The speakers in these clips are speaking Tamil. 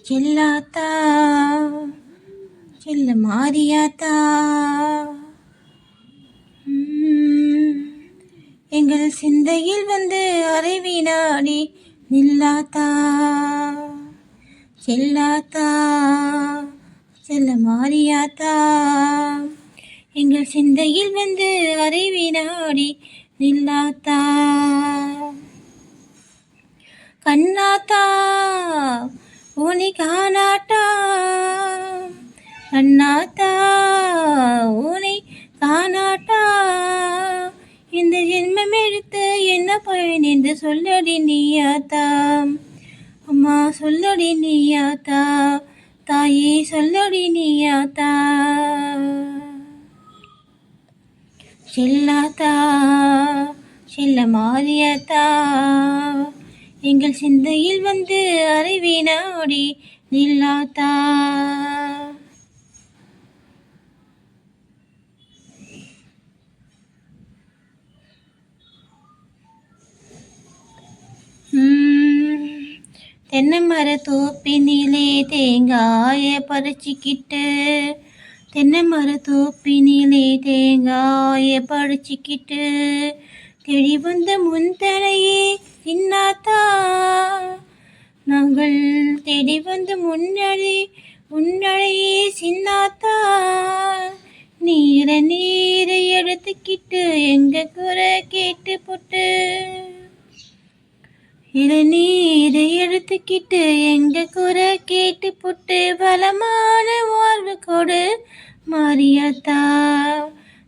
செல்லாத்தா செல்ல மாரியாத்தா எங்கள் சிந்தையில் வந்து அரை வினாடி நில்லாத்தா செல்லாத்தா செல்ல மாரியாத்தா எங்கள் சிந்தையில் வந்து அரை வினாடி நில்லாத்தா கண்ணாத்தா உனை காணாட்டா கண்ணாத்தா உனை காணாட்டா இந்த ஜென்மம் எடுத்து என்ன பயன் என்று சொல்லடி நீயாத்தா அம்மா சொல்லடி நீயாத்தா தாயே சொல்லடி நீயாத்தா செல்லாத்தா செல்ல மாரியாத்தா எங்கள் சிந்தையில் வந்து அரை வினாடி நில்லாத்தா தென்னை மர தோப்பினிலே தேங்காய பறிச்சிக்கிட்டு தென்னை மர தோப்பினிலே தேங்காய பறிச்சிக்கிட்டு தேடி வந்த முன்தனையே சின்னாத்தா நாங்கள் தேடி வந்து முன்னழையே சின்னாத்தா நீரை எடுத்துக்கிட்டு எங்க குறை கேட்டு போட்டு இளநீரை எடுத்துக்கிட்டு எங்க குறை கேட்டு போட்டு பலமான வாழ்வு கொடு மாரியாத்தா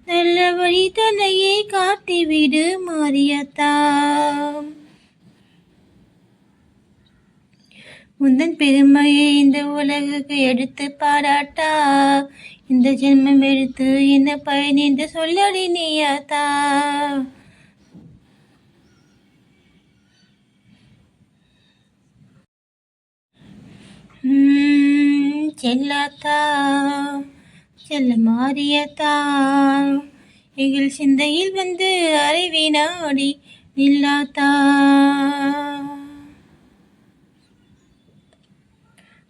நல்ல வழி தன்னையே காட்டிவிடு மாரியாத்தா முந்தன் பெருமையை இந்த உலகுக்கு எடுத்து பாராட்டா இந்த ஜென்மம் எடுத்து என்ன பயன் என்று சொல்லடி நீயாத்தா செல்லாத்தா செல்ல மாரியாத்தா எங்கள் சிந்தையில் வந்து அரை வினாடி நில்லாத்தா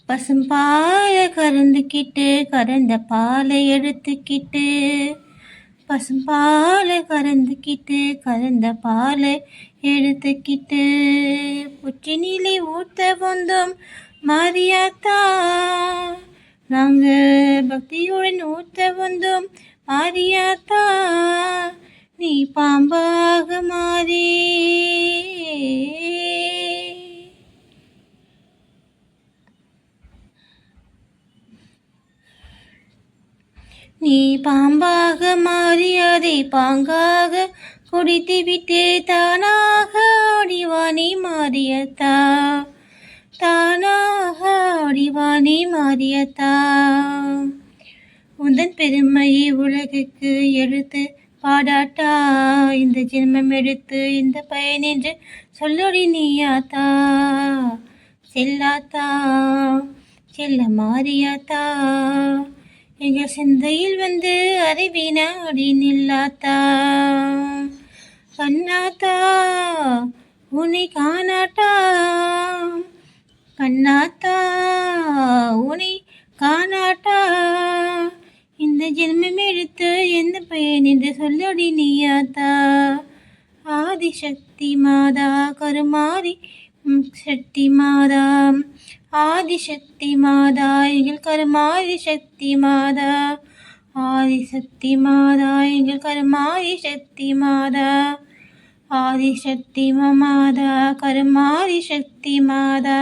பசும்பாலை கறந்துக்கிட்டு கறந்த பாலை எடுத்துக்கிட்டு பசும்பாலை கறந்துக்கிட்டு கறந்த பாலை எடுத்துக்கிட்டு புற்றினிலே ஊத்த வந்தோம் மாரியாத்தா நாங்கள் பக்தியுடன் ஊத்த வந்தோம் மாரியாத்தா நீ பாம்பாக மாறி நீ பாம்பாக மாறி அதை பாங்காக குடித்து விட்டு தானாக ஆடிவானி மாரியாத்தா தானாக ஆடிவானி மாரியாத்தா உந்தன் பெருமையை உலகுக்கு எடுத்து பாடாட்டா இந்த ஜென்மம் எடுத்து இந்த பயன் என்று சொல்லடி நீயாத்தா செல்லாத்தா செல்ல மாரியாத்தா எங்கள் சிந்தையில் வந்து அரை வினாடி நில்லாத்தா கண்ணாத்தா உன்னை காணாட்டா கண்ணாத்தா உன்னை காணாட்டா இந்த ஜென்மம் எடுத்து எந்த பயன் என்று சொல்லடி நீயாத்தா ஆதிசக்தி மாதா கருமாரி சக்தி மாதா ஆதிசக்தி மாதா எங்கள் கருமாரி சக்தி மாதா ஆதிசக்தி மாதா எங்கள் கருமாரி சக்தி மாதா ஆதிசக்தி மாதா கருமாரி சக்தி மாதா